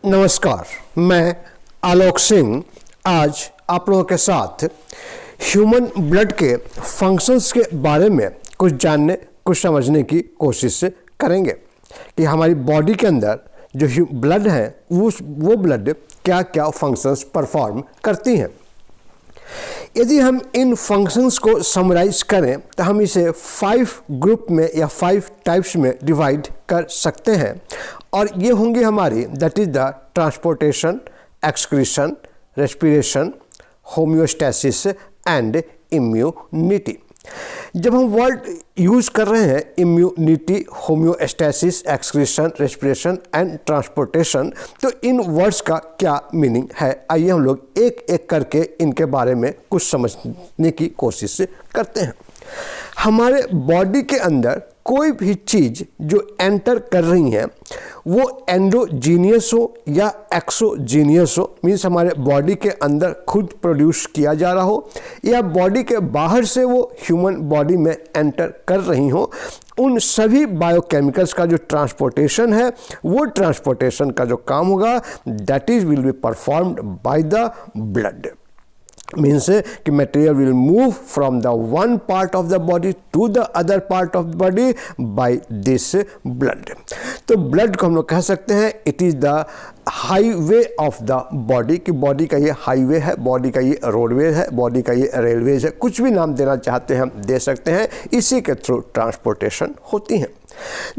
नमस्कार, मैं आलोक सिंह आज आप लोगों के साथ ह्यूमन ब्लड के फंक्शंस के बारे में कुछ जानने, कुछ समझने की कोशिश करेंगे कि हमारी बॉडी के अंदर जो ब्लड है वो ब्लड क्या क्या फंक्शंस परफॉर्म करती हैं। यदि हम इन फंक्शंस को समराइज करें तो हम इसे 5 ग्रुप में या 5 टाइप्स में डिवाइड कर सकते हैं और ये होंगी हमारी, that is the transportation, excretion, respiration, homeostasis and immunity. जब हम वर्ड यूज़ कर रहे हैं immunity, homeostasis, excretion, respiration and transportation, तो इन वर्ड्स का क्या मीनिंग है, आइए हम लोग एक एक करके इनके बारे में कुछ समझने की कोशिश करते हैं। हमारे बॉडी के अंदर कोई भी चीज़ जो एंटर कर रही है वो एंडोजीनियस हो या एक्सोजीनियस हो, मीन्स हमारे बॉडी के अंदर खुद प्रोड्यूस किया जा रहा हो या बॉडी के बाहर से वो ह्यूमन बॉडी में एंटर कर रही हो, उन सभी बायोकेमिकल्स का जो ट्रांसपोर्टेशन है वो ट्रांसपोर्टेशन का जो काम होगा that is will be performed by the blood. Means कि material will move from the one part of the body to the other part of the body by this blood. तो blood को हम लोग कह सकते हैं it is the highway of the body, कि body का ये हाईवे है, बॉडी का ये रोडवे है, बॉडी का ये रेलवेज है, कुछ भी नाम देना चाहते हैं हम दे सकते हैं। इसी के थ्रू ट्रांसपोर्टेशन होती है।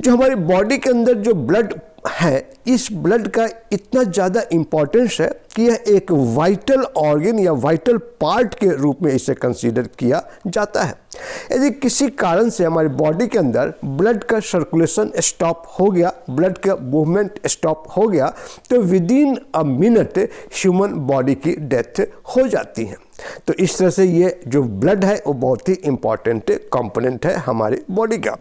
जो हमारी बॉडी के अंदर जो ब्लड है, इस ब्लड का इतना ज़्यादा इम्पोर्टेंस है कि यह एक वाइटल ऑर्गन या वाइटल पार्ट के रूप में इसे कंसीडर किया जाता है। यदि किसी कारण से हमारी बॉडी के अंदर ब्लड का सर्कुलेशन स्टॉप हो गया, ब्लड का मूवमेंट स्टॉप हो गया, तो with in a minute human body की डेथ हो जाती है। तो इस तरह से ये जो ब्लड है वो बहुत ही इंपॉर्टेंट कंपोनेंट है हमारी बॉडी का।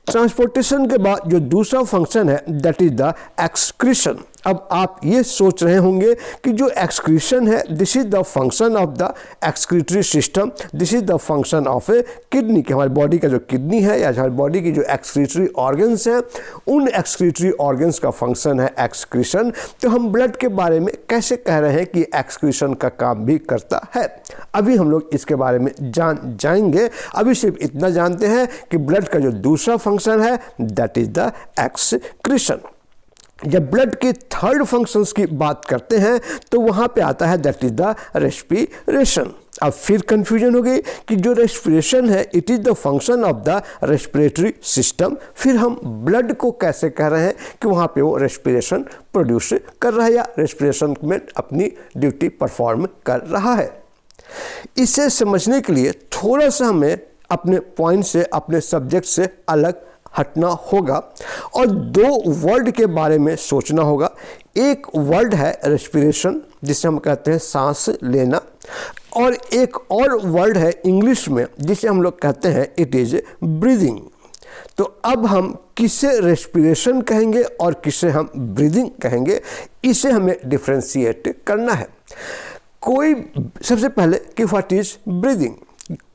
ट्रांसपोर्टेशन के बाद जो दूसरा फंक्शन है दैट इज द एक्सक्रीशन। अब आप ये सोच रहे होंगे कि जो एक्सक्रीशन है this is the function of the excretory system, this is the function of A kidney, कि हमारी बॉडी का जो किडनी है या हमारी बॉडी की जो एक्सक्रीटरी ऑर्गन्स हैं उन एक्सक्रीटरी ऑर्गन्स का फंक्शन है एक्सक्रीशन। तो हम ब्लड के बारे में कैसे कह रहे हैं कि एक्सक्रीशन का काम भी करता है, अभी हम लोग इसके बारे में जान जाएंगे। अभी सिर्फ इतना जानते हैं कि ब्लड का जो दूसरा फंक्शन है दैट इज द एक्सक्रीशन। जब ब्लड के थर्ड फंक्शंस की बात करते हैं तो वहाँ पे आता है दैट इज द रेस्पिरेशन। अब फिर कंफ्यूजन हो गई कि जो रेस्पिरेशन है it is the function of the respiratory system, फिर हम ब्लड को कैसे कह रहे हैं कि वहाँ पे वो रेस्पिरेशन प्रोड्यूस कर रहा है या रेस्पिरेशन में अपनी ड्यूटी परफॉर्म कर रहा है। इसे समझने के लिए थोड़ा सा हमें अपने पॉइंट से, अपने सब्जेक्ट से अलग हटना होगा और 2 वर्ड के बारे में सोचना होगा। एक वर्ड है रेस्पिरेशन जिसे हम कहते हैं सांस लेना, और एक और वर्ड है इंग्लिश में जिसे हम लोग कहते हैं इट इज़ ब्रीदिंग। तो अब हम किसे रेस्पिरेशन कहेंगे और किसे हम ब्रीदिंग कहेंगे, इसे हमें डिफ्रेंशिएट करना है। सबसे पहले कि व्हाट इज ब्रीदिंग।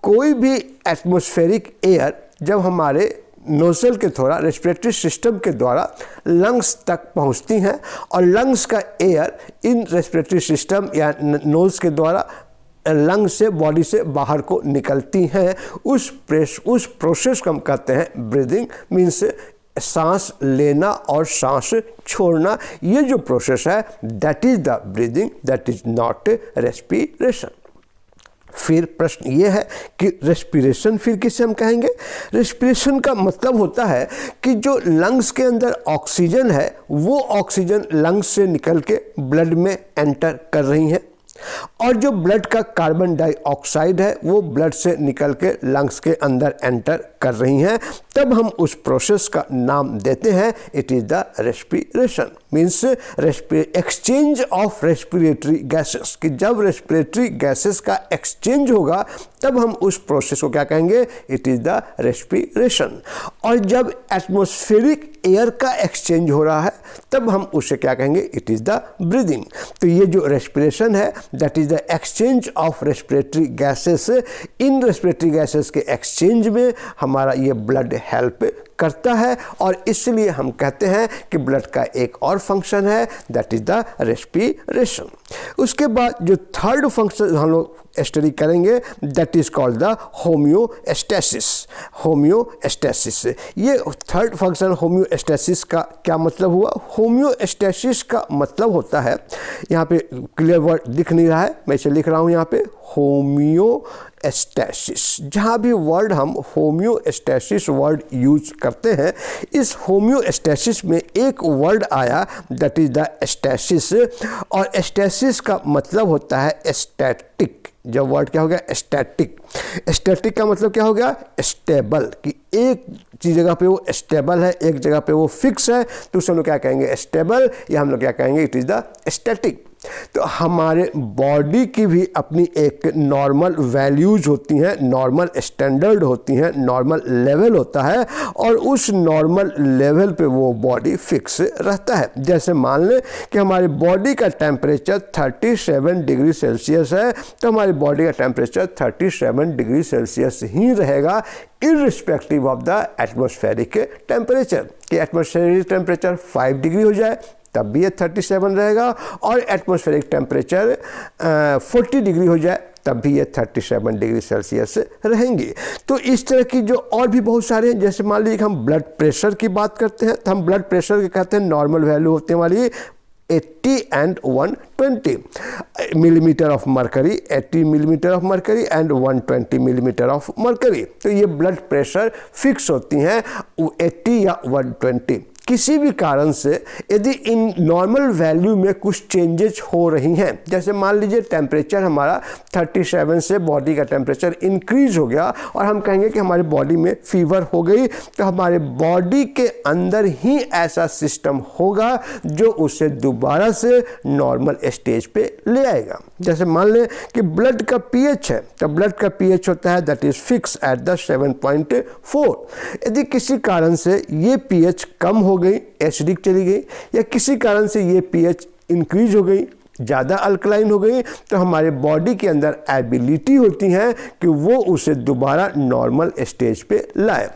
कोई भी एटमॉस्फेरिक एयर जब हमारे नोजल के द्वारा, रेस्पिरेटरी सिस्टम के द्वारा लंग्स तक पहुंचती हैं और लंग्स का एयर इन रेस्पिरेटरी सिस्टम या नोज के द्वारा लंग्स से, बॉडी से बाहर को निकलती हैं, उस प्रोसेस को हम कहते हैं ब्रीदिंग। मीन्स सांस लेना और सांस छोड़ना, ये जो प्रोसेस है that is the breathing, that is not respiration. फिर प्रश्न ये है कि रेस्पिरेशन फिर किसे हम कहेंगे। रेस्पिरेशन का मतलब होता है कि जो लंग्स के अंदर ऑक्सीजन है वो ऑक्सीजन लंग्स से निकल के ब्लड में एंटर कर रही है और जो ब्लड का कार्बन डाइऑक्साइड है वो ब्लड से निकल के लंग्स के अंदर एंटर कर रही हैं। तब हम उस प्रोसेस का नाम देते हैं it is the respiration. Means exchange of respiratory gases, कि जब रेस्पिरेटरी गैसेस का एक्सचेंज होगा तब हम उस प्रोसेस को क्या कहेंगे, इट इज द रेस्पिरेशन। और जब एटमॉस्फेरिक एयर का एक्सचेंज हो रहा है तब हम उसे क्या कहेंगे, इट इज द ब्रीदिंग। तो ये जो रेस्पिरेशन है that is the exchange of respiratory gases. In respiratory gases के एक्सचेंज में हमारा ये ब्लड हेल्प करता है, और इसलिए हम कहते हैं कि ब्लड का एक और फंक्शन है दैट इज द रेस्पिरेशन। उसके बाद जो थर्ड फंक्शन हम लोग स्टडी करेंगे that is called the homeostasis. Homeostasis, ये थर्ड फंक्शन होम्योस्टैसिस का क्या मतलब हुआ? होम्योस्टैसिस का मतलब होता है, यहाँ पे क्लियर वर्ड दिख नहीं रहा है, मैं इसे लिख रहा हूँ यहाँ पे, होम्योस्टैसिस। जहाँ भी वर्ड हम होम्योस्टैसिस वर्ड यूज करते हैं, इस होम्योस्टैसिस में एक वर्ड आया दैट इज द स्टैसिस, और स्टैसिस का मतलब होता है स्टैटिक। जब वर्ड क्या हो गया, स्टैटिक। स्टैटिक का मतलब क्या हो गया, स्टेबल, कि एक जगह पे वो स्टेबल है, एक जगह पे वो फिक्स है, तो उसे हम लोग क्या कहेंगे, स्टेबल, या हम लोग क्या कहेंगे, इट इज द स्टैटिक। तो हमारे बॉडी की भी अपनी एक नॉर्मल वैल्यूज होती हैं, नॉर्मल स्टैंडर्ड होती हैं, नॉर्मल लेवल होता है, और उस नॉर्मल लेवल पे वो बॉडी फिक्स रहता है। जैसे मान लें कि हमारी बॉडी का टेम्परेचर 37 डिग्री सेल्सियस है, तो हमारी बॉडी का टेम्परेचर 37 डिग्री सेल्सियस ही रहेगा irrespective of the atmospheric temperature. कि एटमॉस्फेरिक टेम्परेचर 5 डिग्री हो जाए तब भी ये 37 रहेगा, और एटमॉस्फेरिक टेम्परेचर 40 डिग्री हो जाए तब भी ये 37 डिग्री सेल्सियस रहेंगे। तो इस तरह की जो और भी बहुत सारे हैं, जैसे मान लीजिए हम ब्लड प्रेशर की बात करते हैं, तो हम ब्लड प्रेशर के कहते हैं नॉर्मल वैल्यू होते हैं हमारी 80 and 120 millimetre of mercury, 80 millimetre of mercury and 120 millimetre of mercury. तो ये ब्लड प्रेशर फिक्स होती हैं 80 या 120। किसी भी कारण से यदि इन नॉर्मल वैल्यू में कुछ चेंजेस हो रही हैं, जैसे मान लीजिए टेम्परेचर हमारा 37 से बॉडी का टेम्परेचर इंक्रीज हो गया और हम कहेंगे कि हमारी बॉडी में फीवर हो गई, तो हमारे बॉडी के अंदर ही ऐसा सिस्टम होगा जो उसे दोबारा से नॉर्मल स्टेज पे ले आएगा। जैसे मान लें कि ब्लड का पीएच है, तो ब्लड का पीएच होता है that is fix at the 7.4। यदि किसी कारण से ये पीएच कम हो गई, एसिडिक चली गई, या किसी कारण से ये पीएच इंक्रीज हो गई, ज़्यादा अल्कलाइन हो गई, तो हमारे बॉडी के अंदर एबिलिटी होती है कि वो उसे दोबारा नॉर्मल स्टेज पे लाए।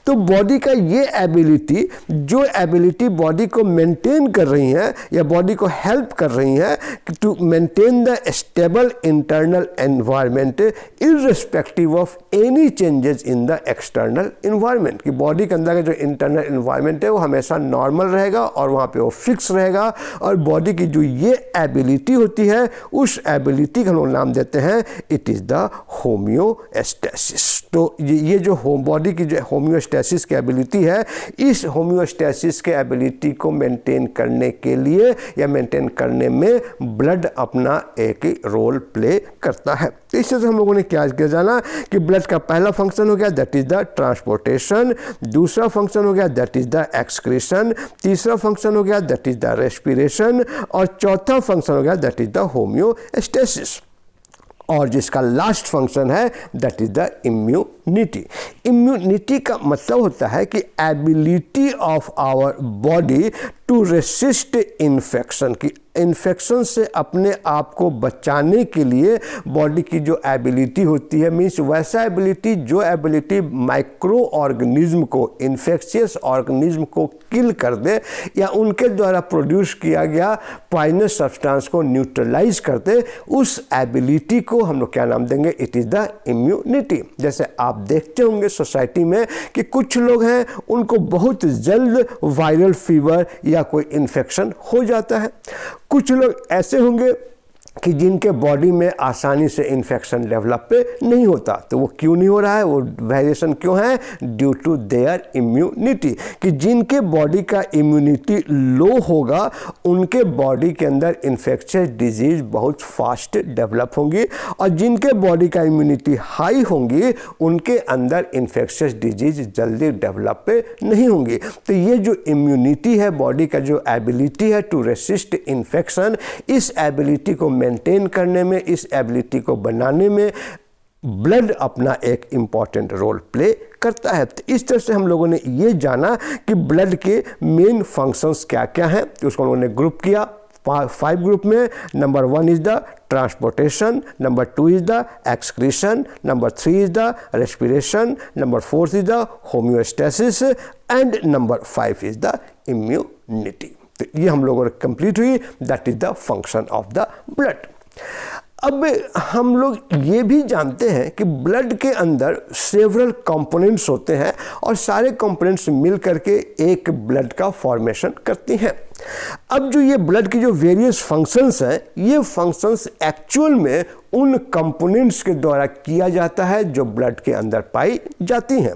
तो बॉडी का ये एबिलिटी, जो एबिलिटी बॉडी को मेंटेन कर रही है या बॉडी को हेल्प कर रही है to maintain the stable internal environment irrespective of any changes in the external environment, कि बॉडी के अंदर का जो इंटरनल इन्वायरमेंट है वो हमेशा नॉर्मल रहेगा और वहाँ पे वो फिक्स रहेगा, और बॉडी की जो ये एबिलिटी होती है उस एबिलिटी का हम लोग नाम देते हैं इट इज़ द होम्योस्टैसिस। तो ये जो बॉडी की जो होम्योस्टैसिस की एबिलिटी है, इस होम्योस्टैसिस के एबिलिटी को मेंटेन करने के लिए या मेंटेन करने में ब्लड अपना एक रोल प्ले करता है। तो इससे हम लोगों ने क्या जाना कि ब्लड का पहला फंक्शन हो गया दैट इज द ट्रांसपोर्टेशन, दूसरा फंक्शन हो गया दैट इज द एक्सक्रीशन, तीसरा फंक्शन हो गया दैट इज द रेस्पिरेशन, और चौथा फंक्शन हो गया दैट इज द होम्योस्टैसिस, और जिसका लास्ट फंक्शन है that is the immunity. Immunity का मतलब होता है कि ability of our body to resist infection, की इन्फेक्शन से अपने आप को बचाने के लिए बॉडी की जो एबिलिटी होती है, मीन्स वैसा एबिलिटी जो एबिलिटी माइक्रो ऑर्गेनिज्म को, इन्फेक्शियस ऑर्गेनिज्म को किल कर दे या उनके द्वारा प्रोड्यूस किया गया पॉइजनस सब्सटेंस को न्यूट्रलाइज कर दे, उस एबिलिटी को हम लोग क्या नाम देंगे, इट इज़ द इम्यूनिटी। जैसे आप देखते होंगे सोसाइटी में कि कुछ लोग हैं उनको बहुत जल्द वायरल फीवर या कोई इन्फेक्शन हो जाता है, कुछ लोग ऐसे होंगे कि जिनके बॉडी में आसानी से इन्फेक्शन डेवलप नहीं होता। तो वो क्यों नहीं हो रहा है, वो वेरिएशन क्यों है? ड्यू टू देयर इम्यूनिटी, कि जिनके बॉडी का इम्यूनिटी लो होगा उनके बॉडी के अंदर इन्फेक्शियस डिजीज बहुत फास्ट डेवलप होंगी, और जिनके बॉडी का इम्यूनिटी हाई होंगी उनके अंदर इन्फेक्शियस डिजीज जल्दी डेवलप नहीं होंगी। तो ये जो इम्यूनिटी है, बॉडी का जो एबिलिटी है टू रेसिस्ट इन्फेक्शन, इस एबिलिटी को मेंटेन करने में, इस एबिलिटी को बनाने में ब्लड अपना एक इम्पॉर्टेंट रोल प्ले करता है। तो इस तरह से हम लोगों ने ये जाना कि ब्लड के मेन फंक्शंस क्या क्या हैं। तो उसको हम लोगों ने ग्रुप किया 5 ग्रुप में। Number 1 is the transportation, number 2 is the excretion, number 3 is the respiration, number 4 is the homeostasis and number 5 is the immunity. तो ये हम लोगों ने कंप्लीट हुई, that is the function of the blood. अब हम लोग ये भी जानते हैं कि ब्लड के अंदर सेवरल कंपोनेंट्स होते हैं और सारे कंपोनेंट्स मिल करके एक ब्लड का फॉर्मेशन करती हैं। अब जो ये ब्लड की जो वेरियस फंक्शंस हैं, ये फंक्शंस एक्चुअल में उन कंपोनेंट्स के द्वारा किया जाता है जो ब्लड के अंदर पाई जाती हैं।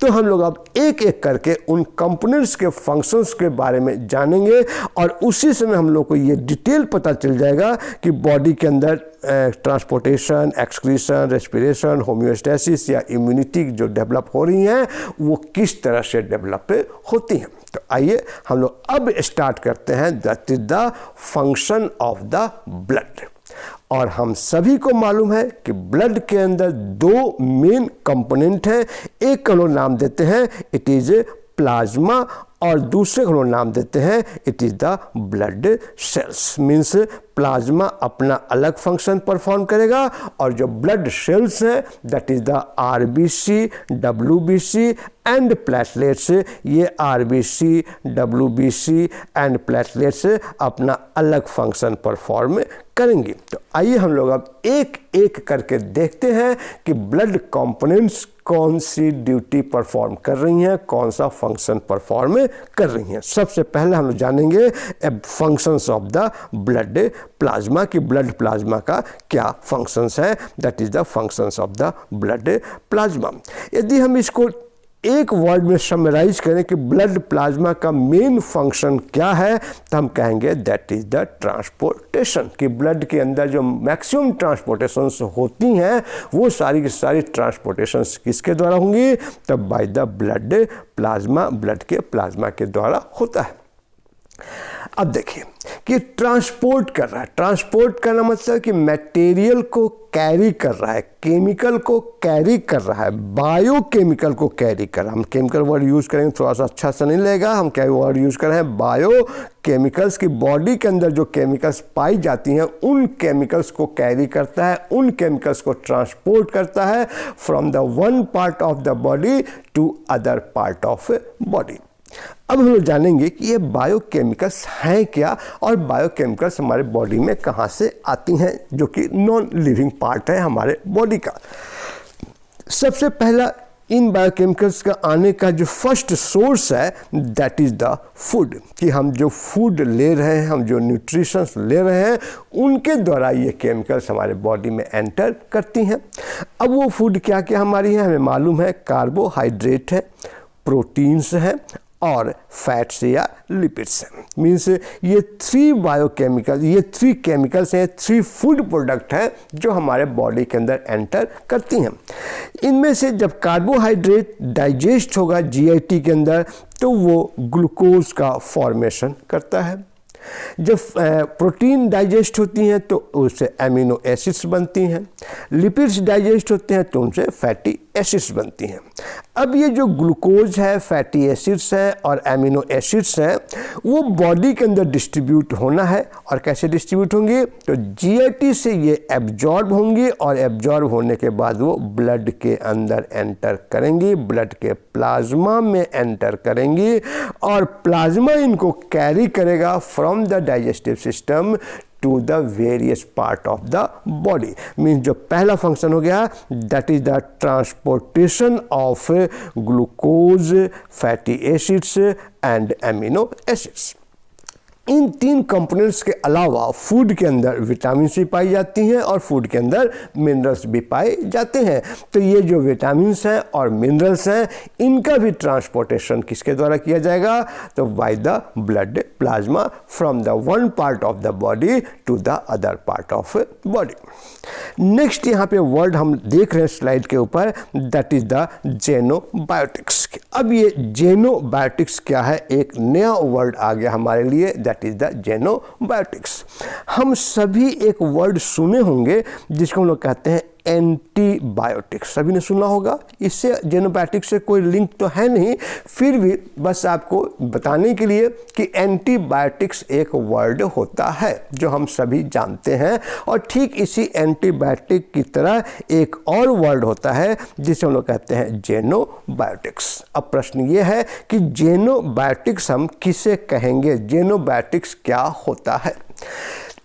तो हम लोग अब एक एक करके उन कंपोनेंट्स के फंक्शंस के बारे में जानेंगे और उसी समय हम लोग को ये डिटेल पता चल जाएगा कि बॉडी के अंदर ट्रांसपोर्टेशन, एक्सक्रीशन, रेस्पिरेशन, होम्योस्टेसिस या इम्यूनिटी जो डेवलप हो रही हैं वो किस तरह से डेवलप होती हैं। तो आइए हम लोग अब स्टार्ट करते हैं, that is the function of the blood. और हम सभी को मालूम है कि ब्लड के अंदर 2 मेन कंपोनेंट हैं। एक का लोग नाम देते हैं इट इज प्लाज्मा और दूसरे को नाम देते हैं it is the blood cells. Means plasma अपना अलग फंक्शन परफॉर्म करेगा और जो ब्लड सेल्स हैं that is the RBC, WBC and platelets, ये आरबीसी, डब्ल्यूबीसी एंड प्लेटलेट्स अपना अलग फंक्शन परफॉर्म करेंगी। तो आइए हम लोग अब एक एक करके देखते हैं कि ब्लड कंपोनेंट्स कौन सी ड्यूटी परफॉर्म कर रही हैं, कौन सा फंक्शन परफॉर्म कर रही हैं। सबसे पहले हम लोग जानेंगे functions of the blood plasma, कि ब्लड प्लाज्मा का क्या फंक्शंस है, that is the functions of the blood plasma. यदि हम इसको एक वर्ड में समराइज करें कि ब्लड प्लाज्मा का मेन फंक्शन क्या है, तो हम कहेंगे दैट इज द ट्रांसपोर्टेशन, कि ब्लड के अंदर जो मैक्सिमम ट्रांसपोर्टेशंस होती हैं वो सारी की सारी ट्रांसपोर्टेशंस किसके द्वारा होंगी, तब bye the blood plasma, blood के प्लाज्मा के द्वारा होता है। अब देखिए कि ट्रांसपोर्ट कर रहा है, ट्रांसपोर्ट करना मतलब कि मटेरियल को कैरी कर रहा है, केमिकल को कैरी कर रहा है, बायोकेमिकल को कैरी कर रहा है। हम केमिकल वर्ड यूज़ करेंगे थोड़ा सा अच्छा सा नहीं लगेगा, हम क्या वर्ड यूज़ कर रहे हैं, बायोकेमिकल्स, की बॉडी के अंदर जो केमिकल्स पाई जाती हैं उन केमिकल्स को कैरी करता है, उन केमिकल्स को ट्रांसपोर्ट करता है from the one part of the body to other part of body. अब हम लोग जानेंगे कि ये बायोकेमिकल्स हैं क्या और बायोकेमिकल्स हमारे बॉडी में कहाँ से आती हैं, जो कि नॉन लिविंग पार्ट है हमारे बॉडी का। सबसे पहला इन बायोकेमिकल्स का आने का जो फर्स्ट सोर्स है दैट इज़ द फूड, कि हम जो फूड ले रहे हैं, हम जो न्यूट्रिशंस ले रहे हैं उनके द्वारा ये केमिकल्स हमारे बॉडी में एंटर करती हैं। अब वो फूड क्या क्या हमारी हैं, हमें मालूम है कार्बोहाइड्रेट है, प्रोटीन्स हैं और फैट्स या लिपिड्स हैं। मीन्स ये 3 बायोकेमिकल, ये 3 केमिकल्स हैं, 3 फूड प्रोडक्ट हैं जो हमारे बॉडी के अंदर एंटर करती हैं। इनमें से जब कार्बोहाइड्रेट डाइजेस्ट होगा जीआईटी के अंदर तो वो ग्लूकोज का फॉर्मेशन करता है। जब प्रोटीन डाइजेस्ट होती हैं तो उससे एमिनो एसिड्स बनती हैं, लिपिड्स डाइजेस्ट होते हैं तो उनसे फैटी एसिड्स बनती हैं। अब ये जो ग्लूकोज है, फैटी एसिड्स हैं और एमिनो एसिड्स हैं वो बॉडी के अंदर डिस्ट्रीब्यूट होना है, और कैसे डिस्ट्रीब्यूट होंगे, तो जीआईटी से ये एब्जॉर्ब होंगी और एब्जॉर्ब होने के बाद वो ब्लड के अंदर एंटर करेंगी, ब्लड के प्लाज्मा में एंटर करेंगी और प्लाज्मा इनको कैरी करेगा from the digestive system to the various part of the body. Means जो पहला फंक्शन हो गया that is the transportation of glucose, fatty acids and amino acids. इन 3 कंपोनेंट्स के अलावा फूड के अंदर विटामिन सी पाई जाती हैं और फूड के अंदर मिनरल्स भी पाए जाते हैं। तो ये जो विटामिन्स हैं और मिनरल्स हैं, इनका भी ट्रांसपोर्टेशन किसके द्वारा किया जाएगा? तो by the blood plasma from the one part of the body to the other part of body. Next यहाँ पे वर्ड हम देख रहे हैं स्लाइड के ऊपर, दैट इज द जेनोबायोटिक्स। अब ये जेनोबायोटिक्स क्या है? एक नया वर्ड आ गया हमारे लिए, दैट इज द जेनोबायोटिक्स। हम सभी एक वर्ड सुने होंगे जिसको हम लोग कहते हैं एंटीबायोटिक्स, सभी ने सुना होगा। इससे जेनोबायोटिक्स से कोई लिंक तो है नहीं, फिर भी बस आपको बताने के लिए कि एंटीबायोटिक्स एक वर्ड होता है जो हम सभी जानते हैं। और ठीक इसी एंटीबायोटिक की तरह एक और वर्ड होता है जिसे हम लोग कहते हैं जेनोबायोटिक्स। अब प्रश्न ये है कि जेनोबायोटिक्स हम किसे कहेंगे? जेनोबायोटिक्स क्या होता है?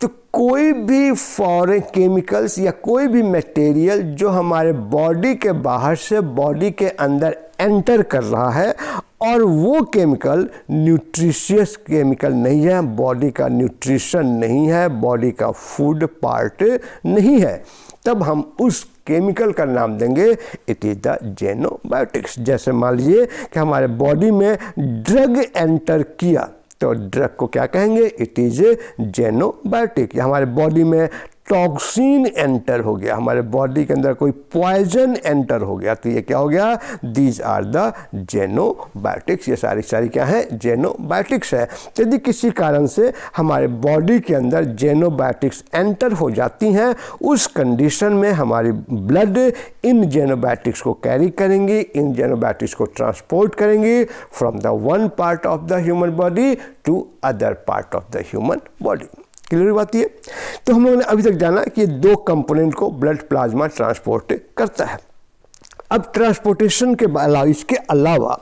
तो कोई भी फॉरेन केमिकल्स या कोई भी मटेरियल जो हमारे बॉडी के बाहर से बॉडी के अंदर एंटर कर रहा है और वो केमिकल न्यूट्रिशियस केमिकल नहीं है, बॉडी का न्यूट्रिशन नहीं है, बॉडी का फूड पार्ट नहीं है, तब हम उस केमिकल का नाम देंगे इट इज द जेनोबायोटिक्स। जैसे मान लीजिए कि हमारे बॉडी में ड्रग एंटर किया तो ड्रग को क्या कहेंगे? It is xenobiotic. या हमारे बॉडी में टॉक्सिन एंटर हो गया, हमारे बॉडी के अंदर कोई पॉइजन एंटर हो गया, तो ये क्या हो गया? These are the xenobiotics. ये सारी क्या है? जेनोबायोटिक्स है। यदि किसी कारण से हमारे बॉडी के अंदर जेनोबायोटिक्स एंटर हो जाती हैं, उस कंडीशन में हमारी ब्लड इन जेनोबायोटिक्स को कैरी करेंगी, इन जेनोबायोटिक्स को ट्रांसपोर्ट करेंगी from the one part of the human body to other part of the human body. Clear बात ये? तो हम लोगों ने अभी तक जाना कि 2 कंपोनेंट को ब्लड प्लाज्मा ट्रांसपोर्ट करता है। अब ट्रांसपोर्टेशन के इसके अलावा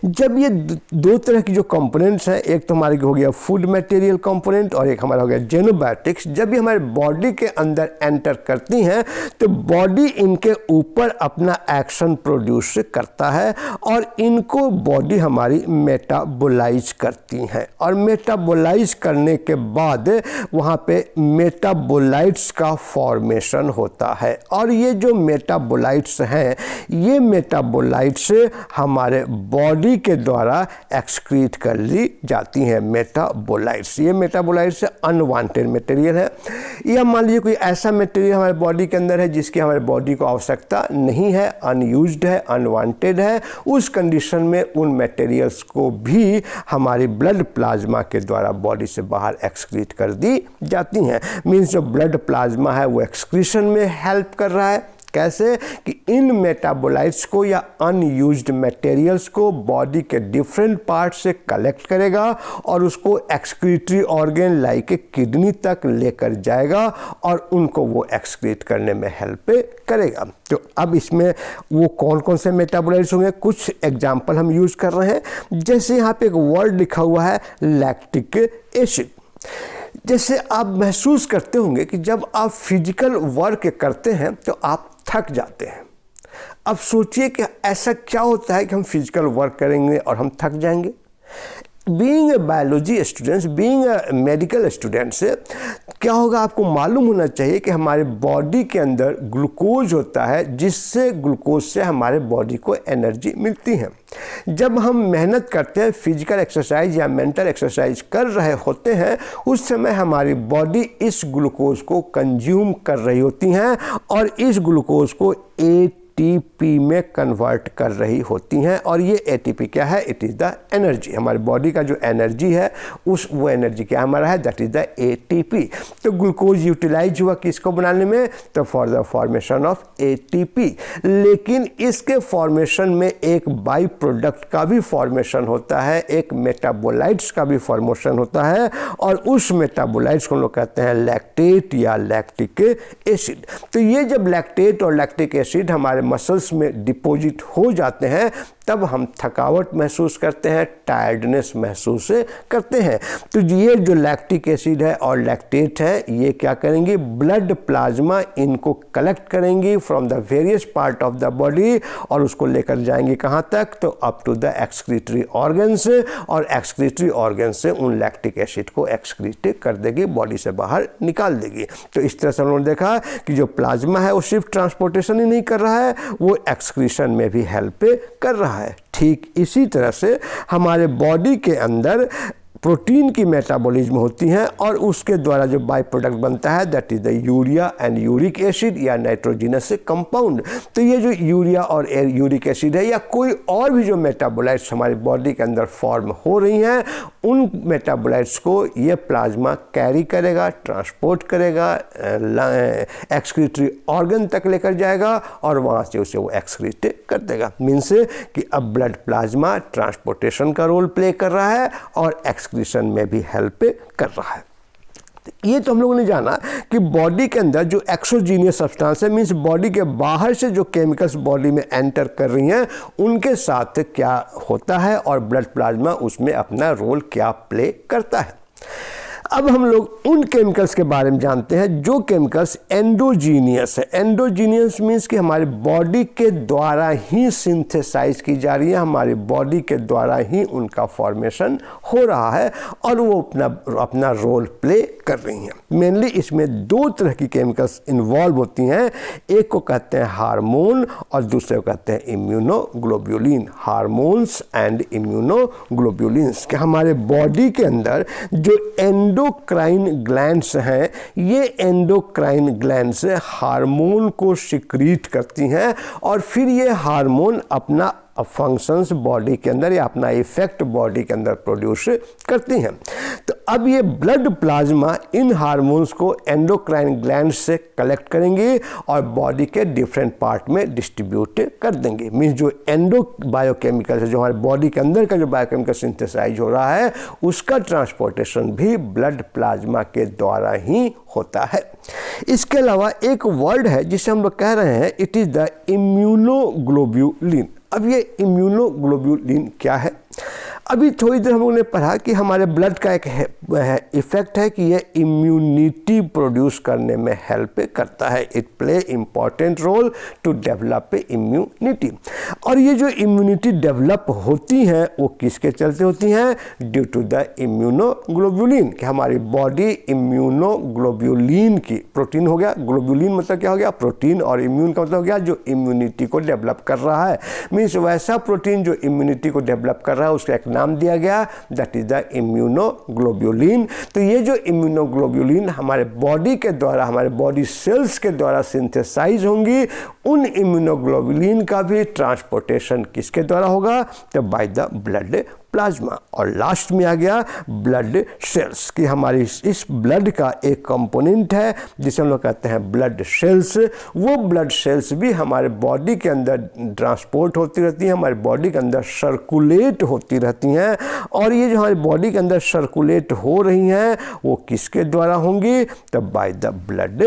जब ये 2 तरह की जो कंपोनेंट्स हैं, एक तो हमारे हो गया फूड मटेरियल कंपोनेंट और एक हमारा हो गया जेनोबायोटिक्स, जब भी हमारे बॉडी के अंदर एंटर करती हैं तो बॉडी इनके ऊपर अपना एक्शन प्रोड्यूस करता है और इनको बॉडी हमारी मेटाबोलाइज करती हैं और मेटाबोलाइज करने के बाद वहाँ पे मेटाबोलाइट्स का फॉर्मेशन होता है। और ये जो मेटाबोलाइट्स हैं, ये मेटाबोलाइट्स हमारे बॉडी के द्वारा एक्सक्रीट कर ली जाती हैं। मेटाबोलाइट्स, ये मेटाबोलाइट्स अनवांटेड मटेरियल है या मान लीजिए कोई ऐसा मटेरियल हमारे बॉडी के अंदर है जिसकी हमारे बॉडी को आवश्यकता नहीं है, अनयूज्ड है, अनवांटेड है, उस कंडीशन में उन मटेरियल्स को भी हमारी ब्लड प्लाज्मा के द्वारा बॉडी से बाहर एक्सक्रीट कर दी जाती हैं। मीन्स जो ब्लड प्लाज्मा है वो एक्सक्रीशन में हेल्प कर रहा है। कैसे? कि इन मेटाबोलाइट्स को या अनयूज्ड मटेरियल्स को बॉडी के डिफरेंट पार्ट से कलेक्ट करेगा और उसको एक्सक्रीटरी ऑर्गन लाइक किडनी तक लेकर जाएगा और उनको वो एक्सक्रीट करने में हेल्प करेगा। तो अब इसमें वो कौन कौन से मेटाबोलाइट्स होंगे, कुछ एग्जाम्पल हम यूज कर रहे हैं। जैसे यहाँ पे एक वर्ड लिखा हुआ है लैक्टिक एसिड। जैसे आप महसूस करते होंगे कि जब आप फिजिकल वर्क करते हैं तो आप थक जाते हैं। अब सोचिए कि ऐसा क्या होता है कि हम फिजिकल वर्क करेंगे और हम थक जाएंगे। Being a biology students, being a medical students, क्या होगा आपको मालूम होना चाहिए कि हमारे बॉडी के अंदर ग्लूकोज होता है जिससे ग्लूकोज से हमारे बॉडी को एनर्जी मिलती है। जब हम मेहनत करते हैं, फिजिकल एक्सरसाइज या मेंटल एक्सरसाइज कर रहे होते हैं, उस समय हमारी बॉडी इस ग्लूकोज को कंज्यूम कर रही होती हैं और इस ग्लूकोज को एटीपी में कन्वर्ट कर रही होती हैं। और ये एटीपी क्या है? It is the energy. हमारी बॉडी का जो एनर्जी है वो एनर्जी क्या हमारा है? That is the ATP. तो ग्लूकोज यूटिलाइज हुआ किसको बनाने में? तो for the formation of ATP. लेकिन इसके फॉर्मेशन में एक बाई प्रोडक्ट का भी फॉर्मेशन होता है, एक मेटाबोलाइट्स का भी फॉर्मेशन होता है और उस मेटाबोलाइट्स को लोग कहते हैं लैक्टेट या लैक्टिक एसिड। तो ये जब लैक्टेट और लैक्टिक एसिड हमारे हमारे मसल्स में डिपॉजिट हो जाते हैं तब हम थकावट महसूस करते हैं, टायर्डनेस महसूस करते हैं। तो ये जो लैक्टिक एसिड है और लैक्टेट है ये क्या करेंगे, ब्लड प्लाज्मा इनको कलेक्ट करेंगी from the various part of the body और उसको लेकर जाएंगे कहाँ तक, तो up to the excretory organs, और एक्सक्रीटरी ऑर्गन से उन लैक्टिक एसिड को एक्सक्रीट कर देगी, बॉडी से बाहर निकाल देगी। तो इस तरह से हम लोगों ने देखा कि जो प्लाज्मा है वो सिर्फ ट्रांसपोर्टेशन ही नहीं कर रहा है, वो एक्सक्रीशन में भी हेल्प कर रहा है। ठीक इसी तरह से हमारे बॉडी के अंदर प्रोटीन की मेटाबॉलिज्म होती हैं और उसके द्वारा जो बाई प्रोडक्ट बनता है that is the urea and uric acid या नाइट्रोजिनस कंपाउंड। तो ये जो यूरिया और यूरिक एसिड है या कोई और भी जो मेटाबोलाइट्स हमारी बॉडी के अंदर फॉर्म हो रही हैं उन मेटाबोलाइट्स को ये प्लाज्मा कैरी करेगा, ट्रांसपोर्ट करेगा, एक्सक्रीटरी ऑर्गन तक लेकर जाएगा और वहाँ से उसे वो एक्सक्रीट कर देगा। मीन्स कि अब ब्लड प्लाज्मा ट्रांसपोर्टेशन का रोल प्ले कर रहा है और एक्सक्रीशन में भी हेल्प कर रहा है। ये तो हम लोगों ने जाना कि बॉडी के अंदर जो एक्सोजीनियस सब्सटेंस है, मीन्स बॉडी के बाहर से जो केमिकल्स बॉडी में एंटर कर रही हैं उनके साथ क्या होता है और ब्लड प्लाज्मा उसमें अपना रोल क्या प्ले करता है। अब हम लोग उन केमिकल्स के बारे में जानते हैं जो केमिकल्स एंडोजीनियस है। एंडोजीनियस मीन्स कि हमारी बॉडी के द्वारा ही सिंथेसाइज की जा रही है, हमारी बॉडी के द्वारा ही उनका फॉर्मेशन हो रहा है और वो अपना रोल प्ले कर रही हैं। मेनली इसमें दो तरह की केमिकल्स इन्वॉल्व होती हैं, एक को कहते हैं हार्मोन और दूसरे को कहते हैं इम्यूनोग्लोब्यूलिन। हार्मोन्स एंड इम्यूनोग्लोब्यूलिन्स कि हमारे बॉडी के अंदर जो एंडोक्राइन ग्लैंड्स हैं, ये एंडोक्राइन ग्लैंड्स हार्मोन को सिक्रीट करती हैं और फिर ये हार्मोन अपना फंक्शंस बॉडी के अंदर या अपना इफेक्ट बॉडी के अंदर प्रोड्यूस करती हैं। तो अब ये ब्लड प्लाज्मा इन हार्मोन्स को एंडोक्राइन ग्लैंड से कलेक्ट करेंगे और बॉडी के डिफरेंट पार्ट में डिस्ट्रीब्यूट कर देंगे। मीन्स जो एंडो बायोकेमिकल है, जो हमारे बॉडी के अंदर का जो बायोकेमिकल सिंथेसाइज हो रहा है उसका ट्रांसपोर्टेशन भी ब्लड प्लाज्मा के द्वारा ही होता है। इसके अलावा एक वर्ड है जिसे हम लोग कह रहे हैं, इट इज़ द इम्यूनोग्लोब्यूलिन। अब ये इम्यूनोग्लोब्यूलिन क्या है? अभी थोड़ी देर हम लोगों ने पढ़ा कि हमारे ब्लड का एक इफेक्ट है कि ये इम्यूनिटी प्रोड्यूस करने में हेल्प करता है। It play important role to develop immunity. और ये जो इम्यूनिटी डेवलप होती हैं वो किसके चलते होती हैं? Due to the immunoglobulin. कि हमारी बॉडी इम्यूनोग्लोब्यूलिन की, प्रोटीन हो गया, ग्लोब्यूलिन मतलब क्या हो गया? प्रोटीन, और इम्यून का मतलब हो गया जो इम्यूनिटी को डेवलप कर रहा है। मीन्स वैसा प्रोटीन जो इम्यूनिटी को डेवलप कर रहा है उसका एक नाम दिया गया, दैट इज द इम्यूनोग्लोब्यूलिन। तो ये जो इम्यूनोग्लोब्यूलिन हमारे बॉडी के द्वारा, हमारे बॉडी सेल्स के द्वारा सिंथेसाइज होंगी, उन इम्यूनोग्लोब्यूलिन का भी ट्रांसपोर्टेशन किसके द्वारा होगा? तो बाय द ब्लड प्लाज्मा। और लास्ट में आ गया ब्लड सेल्स कि हमारी इस ब्लड का एक कंपोनेंट है जिसे हम लोग कहते हैं ब्लड सेल्स। वो ब्लड सेल्स भी हमारे बॉडी के अंदर ट्रांसपोर्ट होती रहती हैं, हमारी बॉडी के अंदर सर्कुलेट होती रहती हैं। और ये जो हमारी बॉडी के अंदर सर्कुलेट हो रही हैं वो किसके द्वारा होंगी? तो बाय द ब्लड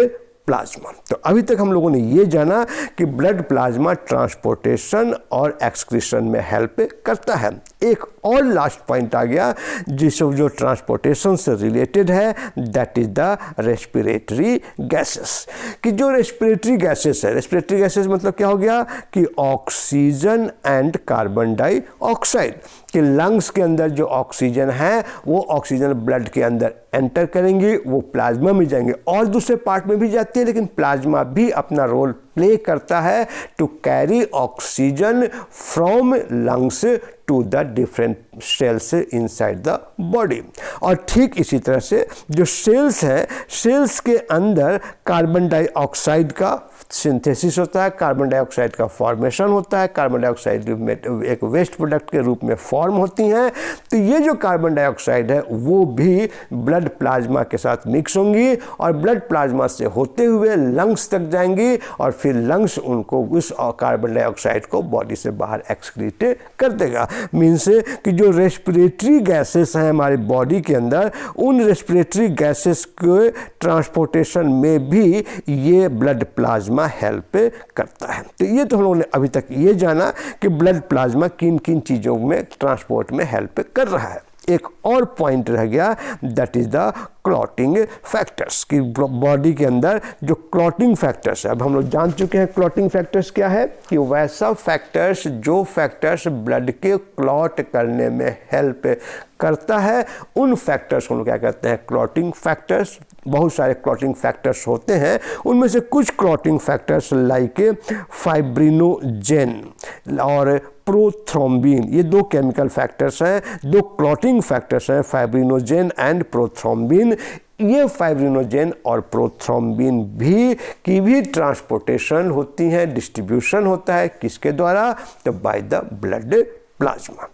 प्लाज्मा। तो अभी तक हम लोगों ने ये जाना कि ब्लड प्लाज्मा ट्रांसपोर्टेशन और एक्सक्रीशन में हेल्प करता है। एक और लास्ट पॉइंट आ गया जिससे जो ट्रांसपोर्टेशन से रिलेटेड है, that is the respiratory gases. कि जो रेस्पिरेटरी गैसेस है, रेस्पिरेटरी गैसेस मतलब क्या हो गया कि ऑक्सीजन एंड कार्बन डाइऑक्साइड। कि लंग्स के अंदर जो ऑक्सीजन है वो ऑक्सीजन ब्लड के अंदर एंटर करेंगे, वो प्लाज्मा में जाएंगे और दूसरे पार्ट में भी जाती है, लेकिन प्लाज्मा भी अपना रोल प्ले करता है to carry oxygen from lungs to the different cells inside the body. और ठीक इसी तरह से जो सेल्स हैं, सेल्स के अंदर कार्बन डाइऑक्साइड का सिंथेसिस होता है, कार्बन डाइऑक्साइड का फॉर्मेशन होता है, कार्बन डाइऑक्साइड एक वेस्ट प्रोडक्ट के रूप में फॉर्म होती हैं। तो ये जो कार्बन डाइऑक्साइड है वो भी ब्लड प्लाज्मा के साथ मिक्स होंगी और ब्लड प्लाज्मा से होते हुए लंग्स तक जाएंगी और फिर लंग्स उनको उस कार्बन डाइऑक्साइड को बॉडी से बाहर एक्सक्रीट कर देगा। मीन्स कि जो रेस्पिरेटरी गैसेस हैं हमारी बॉडी के अंदर, उन रेस्पिरेटरी गैसेस के ट्रांसपोर्टेशन में भी ये ब्लड प्लाज्मा प्लाज्मा हेल्प करता है। तो ये तो हम लोगों ने अभी तक ये जाना कि ब्लड प्लाज्मा किन किन चीज़ों में ट्रांसपोर्ट में हेल्प कर रहा है। एक और पॉइंट रह गया, that is the clotting factors, कि बॉडी के अंदर जो क्लॉटिंग फैक्टर्स है, अब हम लोग जान चुके हैं क्लॉटिंग फैक्टर्स क्या है, कि वैसा फैक्टर्स जो फैक्टर्स ब्लड के क्लॉट करने में हेल्प करता है, उन फैक्टर्स को हम लोग क्या कहते हैं, क्लॉटिंग फैक्टर्स। बहुत सारे क्लॉटिंग फैक्टर्स होते हैं, उनमें से कुछ क्लॉटिंग फैक्टर्स लाइक फाइब्रिनोजेन और प्रोथ्रोम्बिन, ये दो केमिकल फैक्टर्स हैं, दो क्लॉटिंग फैक्टर्स हैं, फाइब्रिनोजेन एंड प्रोथ्रोम्बिन। ये फाइब्रिनोजेन और प्रोथ्रोम्बिन की भी ट्रांसपोर्टेशन होती है, डिस्ट्रीब्यूशन होता है, किसके द्वारा, तो बाय द ब्लड प्लाज्मा।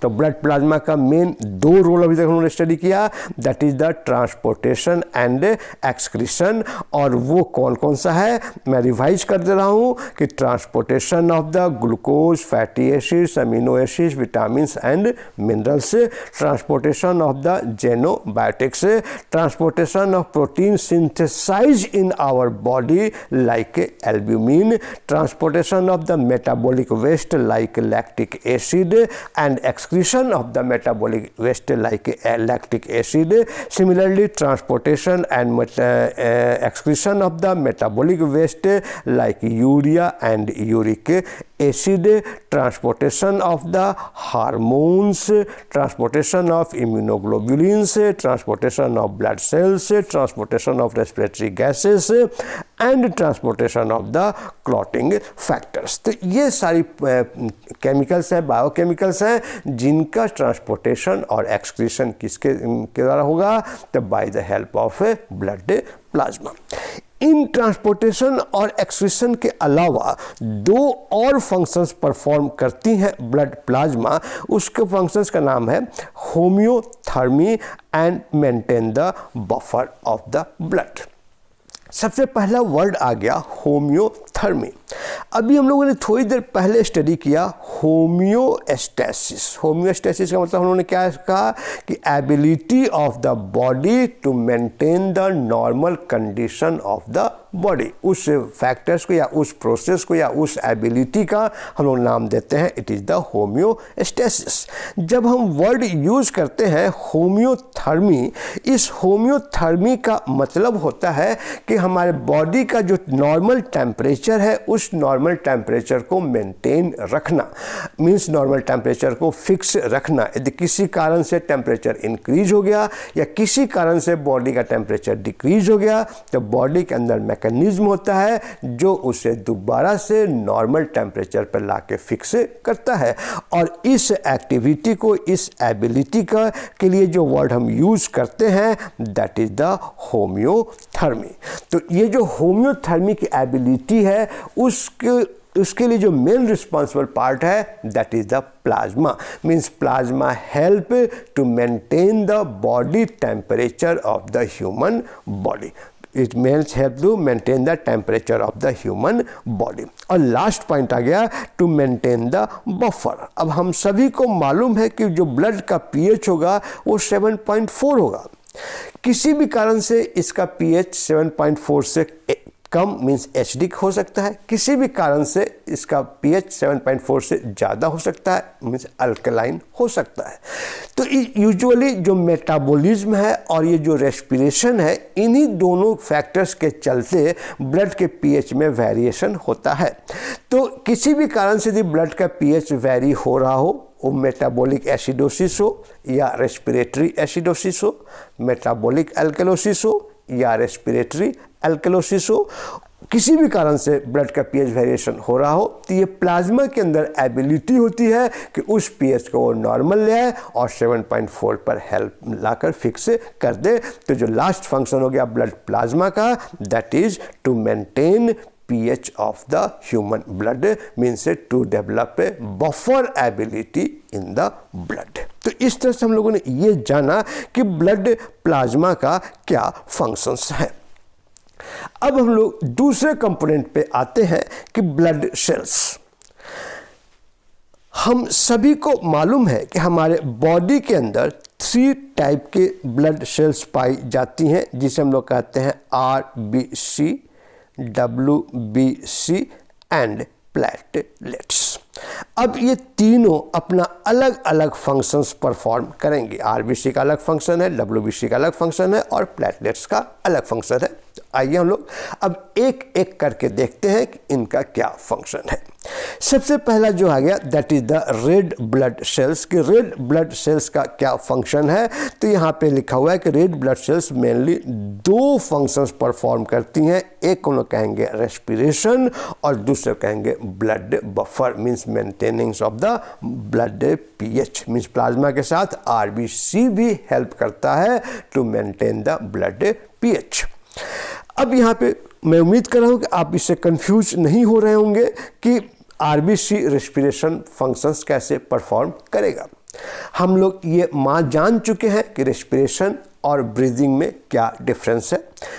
तो ब्लड प्लाज्मा का मेन दो रोल अभी तक उन्होंने स्टडी किया, that is the transportation and excretion. और वो कौन कौन सा है, मैं रिवाइज कर दे रहा हूँ कि transportation of the glucose, fatty acids, amino acids, vitamins and minerals, transportation of the xenobiotics, transportation of protein synthesize in our body like albumin, transportation of the metabolic waste like lactic acid and excretion of the metabolic waste like lactic acid. Similarly, transportation and excretion of the metabolic waste like urea and uric acid, transportation of the hormones, transportation of immunoglobulins, transportation of blood cells, transportation of respiratory gases and transportation of the clotting factors. तो ये सारी chemicals हैं, biochemicals हैं, जिनका transportation और excretion किसके द्वारा होगा, तो by the help of blood plasma. In transportation और एक्सक्रीशन के अलावा दो और फंक्शंस परफॉर्म करती हैं ब्लड प्लाज्मा। उसके फंक्शंस का नाम है होम्योथर्मी and maintain the buffer of the blood. सबसे पहला वर्ड आ गया होम्योथर्मी। अभी हम लोगों ने थोड़ी देर पहले स्टडी किया होम्योस्टैसिस। होम्योस्टैसिस का मतलब हम लोगों ने क्या कहा, कि ability of the body to maintain the normal condition of the body. उस फैक्टर्स को या उस प्रोसेस को या उस एबिलिटी का हम लोग नाम देते हैं, इट इज़ द होम्योस्टैसिस। जब हम वर्ड यूज करते हैं होम्योथर्मी, इस होम्योथर्मी का मतलब होता है कि हमारे बॉडी का जो नॉर्मल टेम्परेचर है, उस नॉर्मल टेम्परेचर को मेंटेन रखना, मींस नॉर्मल टेम्परेचर को फिक्स रखना। यदि किसी कारण से टेम्परेचर इंक्रीज हो गया या किसी कारण से बॉडी का टेम्परेचर डिक्रीज हो गया, तो बॉडी के अंदर मैकेनिज्म होता है जो उसे दोबारा से नॉर्मल टेम्परेचर पर लाके फिक्स करता है। और इस एक्टिविटी को, इस एबिलिटी का के लिए जो वर्ड हम यूज करते हैं, दैट इज द होम्योथर्मी। तो ये जो होम्योथर्मी की एबिलिटी है, उसके लिए जो मेन रिस्पॉन्सिबल पार्ट है, that is the plasma. Means plasma help to maintain the body temperature of the human body. It means help to maintain the temperature of the human body. और last point आ गया to maintain the buffer. अब हम सभी को मालूम है कि जो ब्लड का पीएच होगा वो 7.4 होगा। किसी भी कारण से इसका पीएच 7.4 से कम मीन्स एसिडिक हो सकता है, किसी भी कारण से इसका पीएच 7.4 से ज़्यादा हो सकता है, मीन्स अल्कलाइन हो सकता है। तो यूजुअली जो मेटाबॉलिज्म है और ये जो रेस्पिरेशन है, इन्हीं दोनों फैक्टर्स के चलते ब्लड के पीएच में वेरिएशन होता है। तो किसी भी कारण से यदि ब्लड का पीएच वेरी हो रहा हो, वो मेटाबॉलिक एसिडोसिस हो या रेस्पिरेटरी एसिडोसिस हो, मेटाबॉलिक एल्कलोसिस हो या रेस्पिरेटरी एल्कलोसिस हो, किसी भी कारण से ब्लड का पीएच वेरिएशन हो रहा हो, तो ये प्लाज्मा के अंदर एबिलिटी होती है कि उस पीएच को वो नॉर्मल ले आए और 7.4 पर हेल्प लाकर फिक्स कर दे। तो जो लास्ट फंक्शन हो गया ब्लड प्लाज्मा का, that is to maintain pH of the human blood, means to develop a buffer ability in the blood। तो इस तरह से हम लोगों ने ये जाना कि ब्लड प्लाज्मा का क्या फंक्शंस हैं। अब हम लोग दूसरे कंपोनेंट पे आते हैं कि ब्लड सेल्स। हम सभी को मालूम है कि हमारे बॉडी के अंदर 3 टाइप के ब्लड सेल्स पाई जाती हैं, जिसे हम लोग कहते हैं RBC, WBC एंड प्लेटलेट्स। अब ये तीनों अपना अलग अलग फंक्शंस परफॉर्म करेंगे। आरबीसी का अलग फंक्शन है, डब्ल्यूबीसी का अलग फंक्शन है और प्लेटलेट्स का अलग फंक्शन है। तो आइए हम लोग अब एक एक करके देखते हैं कि इनका क्या फंक्शन है। सबसे पहला जो आ गया that is the red blood cells. कि रेड ब्लड सेल्स का क्या फंक्शन है, तो यहाँ पे लिखा हुआ है कि रेड ब्लड सेल्स मेनली दो फंक्शंस परफॉर्म करती हैं। एक को लोग कहेंगे रेस्पिरेशन और दूसरे कहेंगे blood buffer, means maintaining of the blood pH, means plasma के साथ आरबीसी भी हेल्प करता है to maintain the blood pH. अब यहाँ पे मैं उम्मीद कर रहा हूँ कि आप इससे कंफ्यूज नहीं हो रहे होंगे कि आरबीसी रेस्पिरेशन फंक्शंस कैसे परफॉर्म करेगा। हम लोग ये जान चुके हैं कि रेस्पिरेशन और ब्रीदिंग में क्या डिफरेंस है।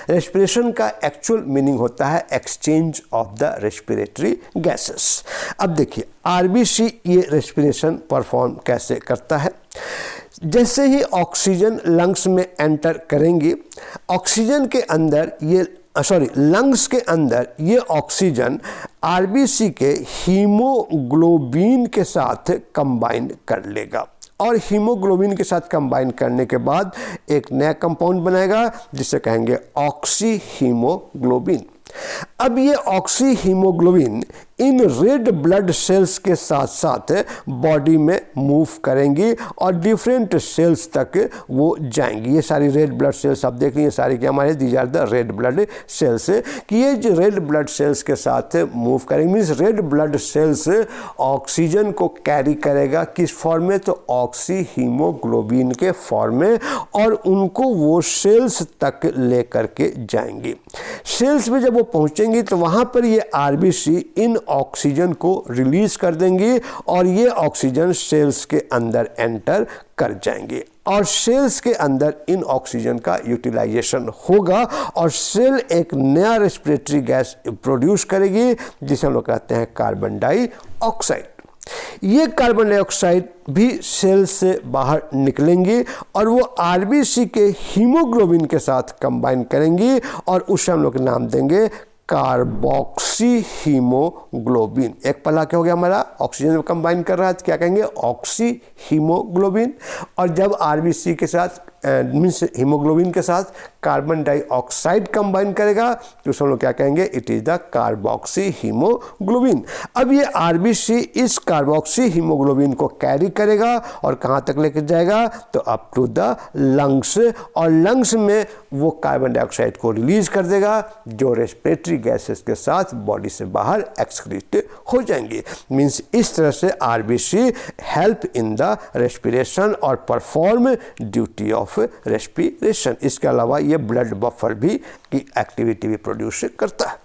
रेस्पिरेशन का एक्चुअल मीनिंग होता है exchange of the respiratory gases. अब देखिए आरबीसी ये रेस्पिरेशन परफॉर्म कैसे करता है। जैसे ही ऑक्सीजन लंग्स में एंटर करेंगी, ऑक्सीजन के अंदर ये लंग्स के अंदर ये ऑक्सीजन आरबीसी के हीमोग्लोबिन के साथ कंबाइन कर लेगा और हीमोग्लोबिन के साथ कंबाइन करने के बाद एक नया कंपाउंड बनाएगा जिसे कहेंगे ऑक्सी हीमोग्लोबिन। अब ये oxy haemoglobin in red blood sales के साथ साथ बॉडी में मूव करेंगी और डिफरेंट सेल्स तक वो जाएंगी। ये सारी रेड ब्लड सेल्स आप देख रही हैं, सारी क्या हमारे these are the red blood cells. कि ये जो रेड ब्लड सेल्स के साथ मूव करेंगे, means red blood sales oxygen को कैरी करेगा किस फॉर्म में, तो ऑक्सी हीमोग्लोबिन के फॉर्म में, और उनको वो सेल्स तक लेकर के जाएंगी। सेल्स में जब वो पहुंचेंगी तो वहां पर ये आरबीसी इन ऑक्सीजन को रिलीज कर देंगी और ये ऑक्सीजन सेल्स के अंदर एंटर कर जाएंगे और सेल्स के अंदर इन ऑक्सीजन का यूटिलाइजेशन होगा और सेल एक नया रेस्पिरेटरी गैस प्रोड्यूस करेगी जिसे हम लोग कहते हैं कार्बन डाइऑक्साइड। ये कार्बन डाइऑक्साइड भी सेल से बाहर निकलेंगी और वो आरबीसी के हीमोग्लोबिन के साथ कंबाइन करेंगी और उसे हम लोग नाम देंगे कार्बोक्सी हीमोग्लोबिन। एक पला क्या हो गया हमारा, ऑक्सीजन में कंबाइन कर रहा है तो क्या कहेंगे ऑक्सी हीमोग्लोबिन, और जब आरबीसी के साथ मीन्स हीमोग्लोबिन के साथ कार्बन डाइऑक्साइड कंबाइन करेगा तो उसे हम लोग क्या कहेंगे, it is the carboxy haemoglobin. अब ये आरबीसी इस कार्बोक्सी हीमोग्लोबिन को कैरी करेगा और कहाँ तक लेकर जाएगा, तो अप टू द लंग्स, और लंग्स में वो कार्बन डाइऑक्साइड को रिलीज कर देगा जो रेस्पिरेटरी गैसेस के साथ बॉडी से बाहर एक्सक्रीट हो जाएंगी। मीन्स इस तरह से RBC help in the respiration और परफॉर्म ड्यूटी ऑफ रेस्पिरेशन। इसके अलावा ये ब्लड बफर भी की एक्टिविटी भी प्रोड्यूस करता है।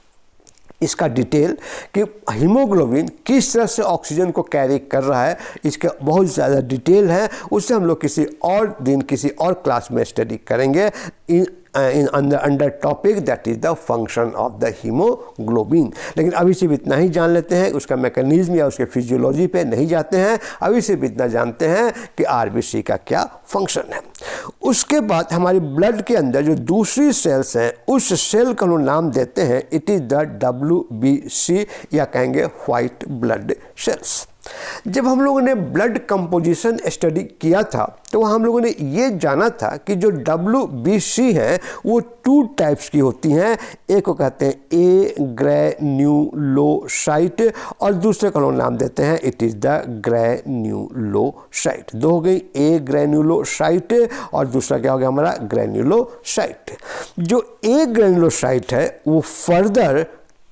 इसका डिटेल कि हीमोग्लोबिन किस तरह से ऑक्सीजन को कैरी कर रहा है, इसका बहुत ज़्यादा डिटेल है, उससे हम लोग किसी और दिन किसी और क्लास में स्टडी करेंगे under topic that is the function of the haemoglobin. लेकिन अभी सिर्फ इतना ही जान लेते हैं, उसका मैकेनिज्म या उसके फिजियोलॉजी पे नहीं जाते हैं, अभी सिर्फ इतना जानते हैं कि आरबीसी का क्या फंक्शन है। उसके बाद हमारी ब्लड के अंदर जो दूसरी सेल्स हैं उस सेल का हम नाम देते हैं इट इज द WBC या कहेंगे व्हाइट ब्लड सेल्स। जब हम लोगों ने ब्लड कंपोजिशन स्टडी किया था तो हम लोगों ने ये जाना था कि जो WBC है वो 2 टाइप्स की होती हैं। एक को कहते हैं ए ग्रैन्युलोसाइट और दूसरे का लोग नाम देते हैं इट इज़ द ग्रैन्युलोसाइट। दो हो गई, ए ग्रैन्युलोसाइट और दूसरा क्या हो गया हमारा ग्रैन्युलोसाइट। जो ए ग्रैन्युलोसाइट है वो फर्दर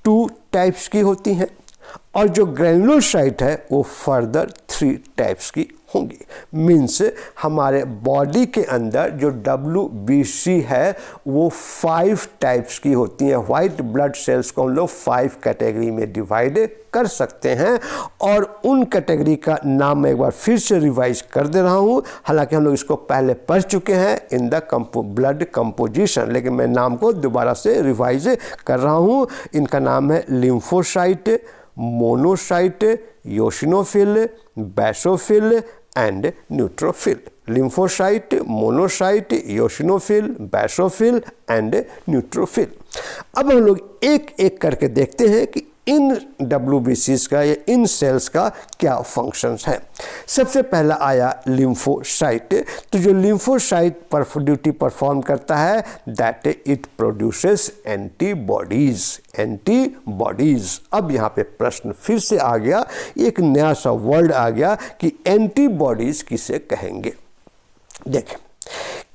2 टाइप्स की होती हैं और जो ग्रैन्युलोसाइट है वो फर्दर 3 टाइप्स की होंगी। मीन्स हमारे बॉडी के अंदर जो WBC है वो 5 टाइप्स की होती हैं। वाइट ब्लड सेल्स को हम लोग 5 कैटेगरी में डिवाइड कर सकते हैं और उन कैटेगरी का नाम मैं एक बार फिर से रिवाइज कर दे रहा हूँ। हालांकि हम लोग इसको पहले पढ़ चुके हैं इन द ब्लड कंपोजिशन, लेकिन मैं नाम को दोबारा से रिवाइज कर रहा हूँ। इनका नाम है lymphocyte, monocyte, eosinophil, basophil and neutrophil. Lymphocyte, monocyte, eosinophil, basophil and neutrophil. अब हम लोग एक एक करके देखते हैं कि इन WBCs का या इन सेल्स का क्या फंक्शंस है। सबसे पहला आया लिम्फोसाइट। तो जो लिम्फोसाइट ड्यूटी परफॉर्म करता है that it produces antibodies. Antibodies, अब यहाँ पे प्रश्न फिर से आ गया, एक नया सा वर्ड आ गया कि एंटीबॉडीज किसे कहेंगे। देखें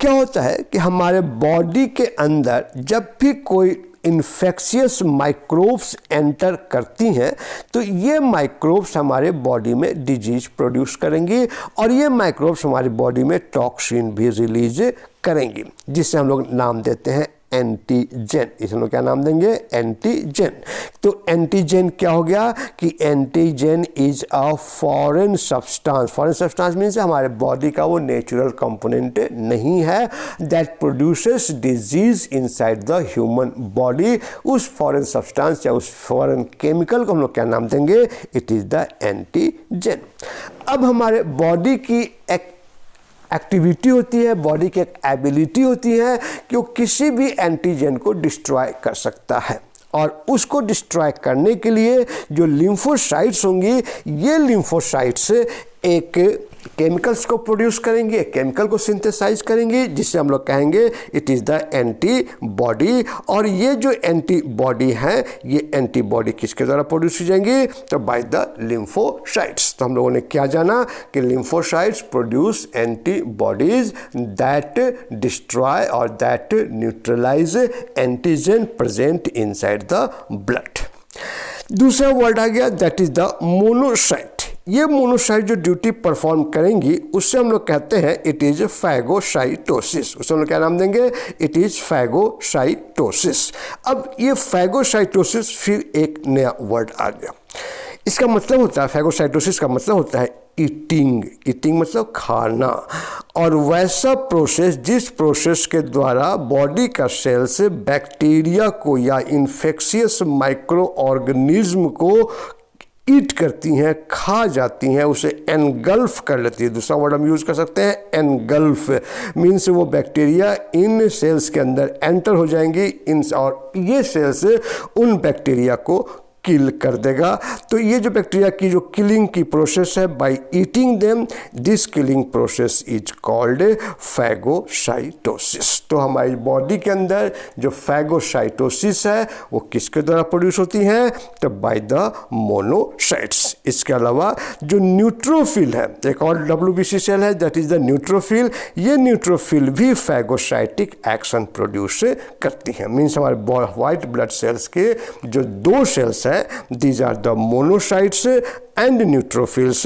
क्या होता है कि हमारे बॉडी के अंदर जब भी कोई इन्फेक्शियस माइक्रोब्स एंटर करती हैं तो ये माइक्रोब्स हमारे बॉडी में डिजीज प्रोड्यूस करेंगी और ये माइक्रोब्स हमारी बॉडी में टॉक्सिन भी रिलीज करेंगी, जिसे हम लोग नाम देते हैं एंटीजन। इसे हम लोग क्या नाम देंगे? एंटीजन। तो एंटीजन क्या हो गया कि antigen is a foreign substance. Foreign substance means हमारे बॉडी का वो नेचुरल कंपोनेंट नहीं है that produces disease inside the human body. उस फॉरेन सब्सटेंस या उस फॉरेन केमिकल को हम लोग क्या नाम देंगे? It is the antigen. अब हमारे बॉडी की एक एक्टिविटी होती है, बॉडी की एक एबिलिटी होती है कि वो किसी भी एंटीजन को डिस्ट्रॉय कर सकता है और उसको डिस्ट्रॉय करने के लिए जो लिम्फोसाइट्स होंगी, ये लिम्फोसाइट्स एक केमिकल्स को प्रोड्यूस करेंगे, एक केमिकल को सिंथेसाइज करेंगे जिसे हम लोग कहेंगे इट इज़ द एंटीबॉडी। और ये जो एंटीबॉडी है ये एंटीबॉडी किसके द्वारा प्रोड्यूस की जाएंगी? तो बाय द लिम्फोसाइट्स। तो हम लोगों ने क्या जाना कि lymphocytes produce antibodies that destroy और that neutralize antigen present inside the blood. दूसरा वर्ड आ गया दैट इज द मोनोसाइट। ये मोनोसाइट जो ड्यूटी परफॉर्म करेंगी उससे हम लोग कहते हैं इट इज फैगोसाइटोसिस। उससे हम लोग क्या नाम देंगे? It is phagocytosis. अब ये फैगोसाइटोसिस फिर एक नया वर्ड आ गया। इसका मतलब होता है, फैगोसाइटोसिस का मतलब होता है ईटिंग। ईटिंग मतलब खाना, और वैसा प्रोसेस जिस प्रोसेस के द्वारा बॉडी का सेल्स बैक्टीरिया को या इन्फेक्शियस माइक्रो ऑर्गेनिज्म को ईट करती हैं, खा जाती हैं, उसे एनगल्फ कर लेती है। दूसरा वर्ड हम यूज़ कर सकते हैं एनगल्फ, मीन्स वो बैक्टीरिया इन सेल्स के अंदर एंटर हो जाएंगी इन, और ये सेल्स उन बैक्टीरिया को किल कर देगा। तो ये जो बैक्टीरिया की जो किलिंग की प्रोसेस है by eating them, this killing process is called phagocytosis. तो हमारी बॉडी के अंदर जो फैगोसाइटोसिस है वो किसके द्वारा प्रोड्यूस होती है? तो बाय द मोनोसाइट्स। इसके अलावा जो न्यूट्रोफिल है, एक और WBC सेल है दैट इज द न्यूट्रोफिल। ये न्यूट्रोफिल भी फैगोसाइटिक एक्शन प्रोड्यूस करती है। मीन्स हमारे व्हाइट ब्लड सेल्स के जो दो sales these are the monocytes and neutrophils.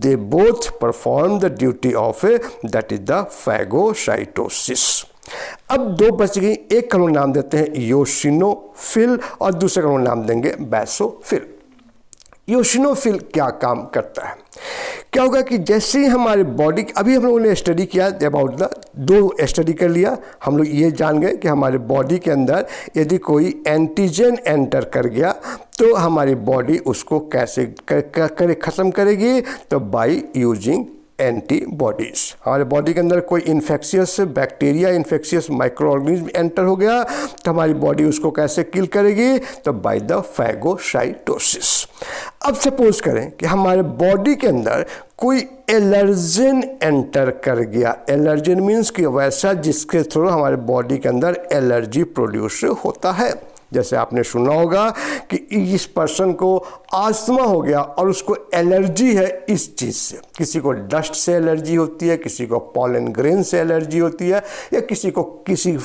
They both perform the duty of that is the phagocytosis. अब दो बच गई, एक का नाम देते हैं योशिनोफिल और दूसरे का नाम देंगे बेसोफिल। योशिनोफिल क्या काम करता है? क्या होगा कि जैसे ही हमारे बॉडी, अभी हम लोगों ने स्टडी किया अबाउट द, दो स्टडी कर लिया, हम लोग ये जान गए कि हमारे बॉडी के अंदर यदि कोई एंटीजन एंटर कर गया तो हमारी बॉडी उसको कैसे ख़त्म करेगी? तो बाय यूजिंग एंटीबॉडीज। हमारे बॉडी के अंदर कोई infectious bacteria, infectious micro organism enter हो गया तो हमारी बॉडी उसको कैसे किल करेगी? तो बाय द फैगोसाइटोसिस। अब सपोज करें कि हमारे बॉडी के अंदर कोई एलर्जन एंटर कर गया। एलर्जन मीन्स कि वैसा जिसके थ्रू हमारे बॉडी के अंदर एलर्जी प्रोड्यूस होता है। जैसे आपने सुना होगा कि इस पर्सन को आस्थमा हो गया और उसको एलर्जी है इस चीज़ से। किसी को डस्ट से एलर्जी होती है, किसी को पॉलन ग्रेन से एलर्जी होती है, या किसी को किसी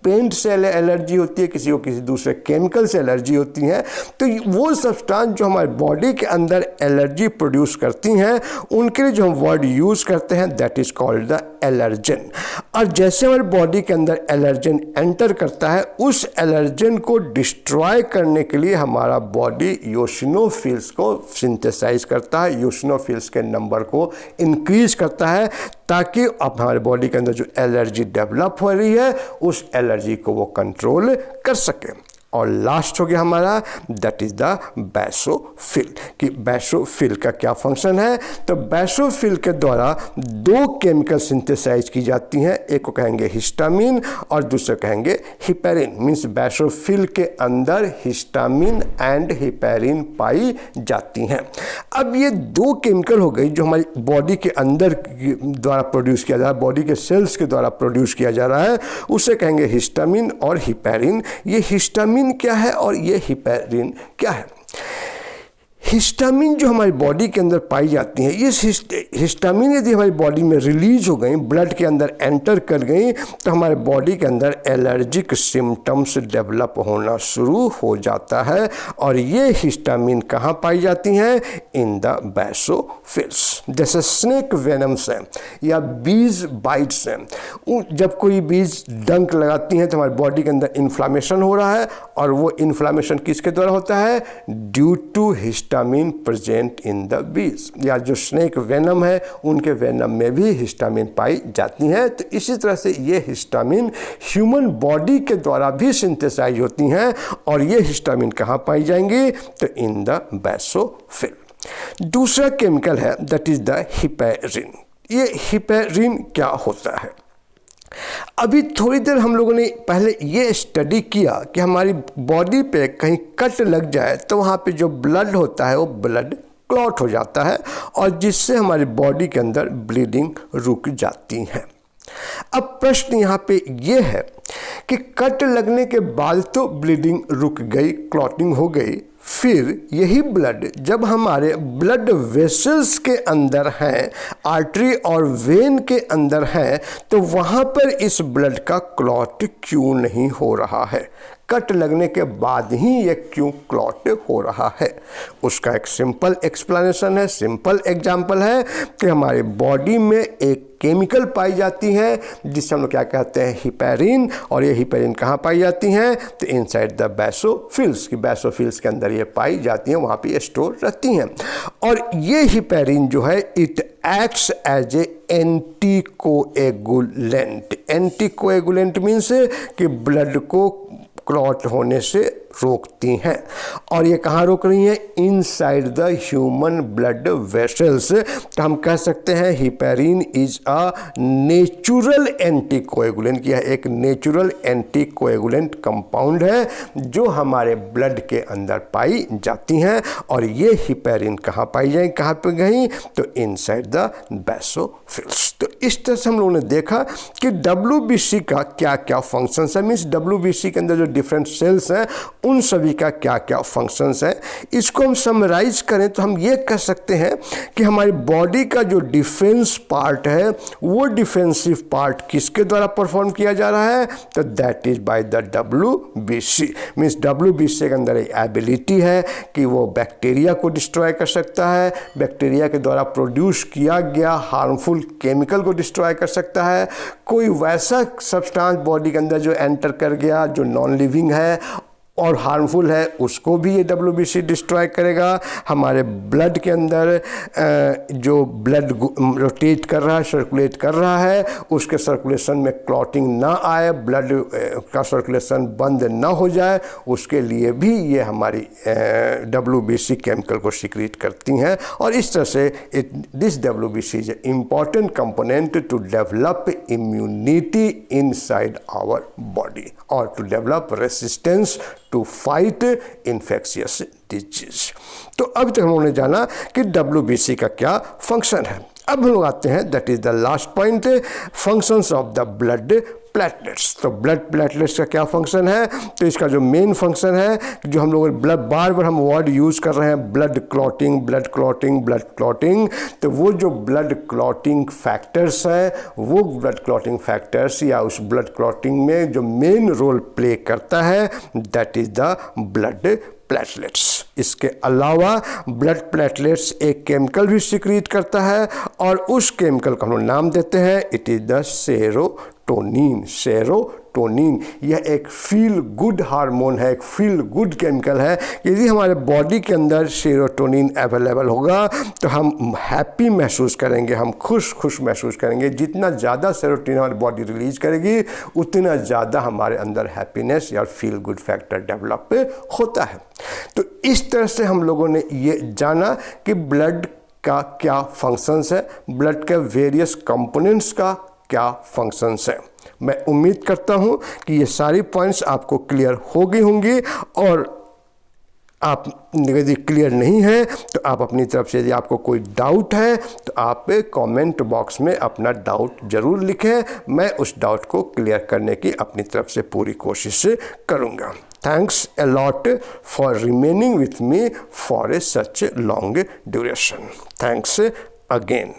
पेंट से एलर्जी होती है, किसी को किसी दूसरे केमिकल से एलर्जी होती है। तो वो सब्सटेंस जो हमारे बॉडी के अंदर एलर्जी प्रोड्यूस करती हैं उनके लिए जो हम वर्ड यूज़ करते हैं that is called the allergen. और जैसे हमारे बॉडी के अंदर एलर्जन एंटर करता है, उस एलर्जन को डिस्ट्रॉय करने के लिए हमारा बॉडी योशिनोफिल्स को सिंथेसाइज करता है, योशिनोफिल्स के नंबर को इंक्रीज करता है ताकि अब हमारे बॉडी के अंदर जो एलर्जी डेवलप हो रही है उस एलर्जी को वो कंट्रोल कर सके। और लास्ट हो गया हमारा दैट इज़ द बेसोफिल। कि बेसोफिल का क्या फंक्शन है? तो बेसोफिल के द्वारा दो केमिकल सिंथेसाइज की जाती हैं, एक को कहेंगे हिस्टामिन और दूसरे कहेंगे हिपेरिन। मीन्स बेसोफिल के अंदर हिस्टामिन एंड हिपेरिन पाई जाती हैं। अब ये दो केमिकल हो गई जो हमारी बॉडी के अंदर द्वारा प्रोड्यूस किया जा रहा है, बॉडी के सेल्स के द्वारा प्रोड्यूस किया जा रहा है, उसे कहेंगे हिस्टामिन और हिपेरिन। ये हिस्टामिन क्या है और ये हिपेरिन क्या है? हिस्टामिन जो हमारी बॉडी के अंदर पाई जाती हैं, इस हिस्टामिन यदि हमारी बॉडी में रिलीज हो गई, ब्लड के अंदर एंटर कर गई, तो हमारे बॉडी के अंदर एलर्जिक सिम्टम्स डेवलप होना शुरू हो जाता है। और ये हिस्टामिन कहाँ पाई जाती हैं? In the basophils. जैसे स्नेक वेनम्स हैं या बीज बाइट्स हैं, जब कोई बीज डंक लगाती हैं तो हमारी बॉडी के अंदर इन्फ्लामेशन हो रहा है, और वो इन्फ्लामेशन किसके द्वारा होता है? Due to histamine present in the bees. या जो स्नेक वेनम है उनके वेनम में भी हिस्टामिन पाई जाती हैं। तो इसी तरह से ये हिस्टामिन ह्यूमन बॉडी के द्वारा भी सिंथेसाइज होती हैं, और ये हिस्टामिन कहाँ पाई जाएंगी? तो इन द बेसोफिल। दूसरा केमिकल है दैट इज द हिपेरिन। ये हिपेरिन क्या होता है? अभी थोड़ी देर हम लोगों ने पहले ये स्टडी किया कि हमारी बॉडी पे कहीं कट लग जाए तो वहाँ पे जो ब्लड होता है वो ब्लड क्लॉट हो जाता है, और जिससे हमारी बॉडी के अंदर ब्लीडिंग रुक जाती है। अब प्रश्न यहाँ पे ये है कि कट लगने के बाद तो ब्लीडिंग रुक गई, क्लॉटिंग हो गई, फिर यही ब्लड जब हमारे ब्लड वेसल्स के अंदर हैं, आर्टरी और वेन के अंदर हैं, तो वहाँ पर इस ब्लड का क्लॉट क्यों नहीं हो रहा है? कट लगने के बाद ही ये क्यों क्लॉट हो रहा है? उसका एक सिंपल एक्सप्लेनेशन है, सिंपल एग्जाम्पल है कि हमारे बॉडी में एक केमिकल पाई जाती है जिसे हम लोग क्या कहते हैं? हिपेरिन। और ये हिपेरिन कहाँ पाई जाती हैं? तो इनसाइड द बेसोफिल्स। की बेसोफिल्स के अंदर ये पाई जाती हैं, वहाँ पे स्टोर रहती हैं। और ये हिपेरिन जो है it acts as a anticoagulant. Anticoagulant means कि ब्लड को क्लॉट होने से रोकती हैं। और ये कहाँ रोक रही हैं? Inside the human blood vessels. तो हम कह सकते हैं heparin is a natural anticoagulant. यह एक नेचुरल एंटीकोएगुलेंट कंपाउंड है जो हमारे ब्लड के अंदर पाई जाती हैं। और ये हिपेरिन कहाँ पाई जाएगी, कहाँ पे गई? तो इनसाइड द बेसोफिल्स। तो इस तरह से हम लोगों ने देखा कि WBC का क्या क्या फंक्शंस है। मीन्स WBC के अंदर जो डिफरेंट सेल्स हैं उन सभी का क्या क्या फंक्शंस है। इसको हम समराइज करें तो हम ये कह सकते हैं कि हमारी बॉडी का जो डिफेंस पार्ट है वो डिफेंसिव पार्ट किसके द्वारा परफॉर्म किया जा रहा है? तो that is by the WBC। Means WBC के अंदर एक एबिलिटी है कि वो बैक्टीरिया को डिस्ट्रॉय कर सकता है, बैक्टीरिया के द्वारा प्रोड्यूस किया गया हार्मफुल केमिकल को डिस्ट्रॉय कर सकता है, कोई वैसा सब्सटेंस बॉडी के अंदर जो एंटर कर गया जो नॉन लिविंग है और हार्मफुल है उसको भी ये WBC डिस्ट्रॉय करेगा। हमारे ब्लड के अंदर जो ब्लड रोटेट कर रहा है, सर्कुलेट कर रहा है, उसके सर्कुलेशन में क्लॉटिंग ना आए, ब्लड का सर्कुलेशन बंद ना हो जाए, उसके लिए भी ये हमारी WBC केमिकल को सीक्रेट करती हैं। और इस तरह से this WBC is a important component to develop immunity inside our body और to develop resistance to fight infectious disease. तो अब तक हम लोगों ने जाना कि WBC का क्या फंक्शन है। अब हम लोग आते हैं that is the last point, functions of the blood platelets. तो ब्लड प्लेटलेट्स का क्या फंक्शन है? तो इसका जो मेन फंक्शन है, जो हम लोग ब्लड बार बार हम वर्ड यूज़ कर रहे हैं, blood clotting, blood clotting, blood clotting, तो वो जो ब्लड क्लॉटिंग फैक्टर्स हैं, वो ब्लड क्लॉटिंग फैक्टर्स या उस ब्लड क्लॉटिंग में जो मेन रोल प्ले करता है that is the blood platelets. इसके अलावा ब्लड प्लेटलेट्स एक केमिकल भी सिक्रीट करता है और उस केमिकल का हम लोग नाम देते हैं, it is the serotonin. Serotonin serotonin, यह एक फील गुड हार्मोन है, एक फील गुड केमिकल है। यदि हमारे बॉडी के अंदर सेरोटोनिन अवेलेबल होगा तो हम हैप्पी महसूस करेंगे, हम खुश महसूस करेंगे। जितना ज़्यादा सेरोटोनिन हमारी बॉडी रिलीज करेगी उतना ज़्यादा हमारे अंदर हैप्पीनेस या फील गुड फैक्टर डेवलप होता है। तो इस तरह से हम लोगों ने ये जाना कि ब्लड का क्या फंक्शंस है, ब्लड के वेरियस कंपोनेंट्स का क्या फंक्शंस है। मैं उम्मीद करता हूँ कि ये सारी पॉइंट्स आपको क्लियर हो गई होंगी, और आप यदि क्लियर नहीं है तो आप अपनी तरफ से, यदि आपको कोई डाउट है तो आप कमेंट बॉक्स में अपना डाउट ज़रूर लिखें। मैं उस डाउट को क्लियर करने की अपनी तरफ से पूरी कोशिश करूँगा। Thanks a lot for remaining with me for such a long duration. Thanks again.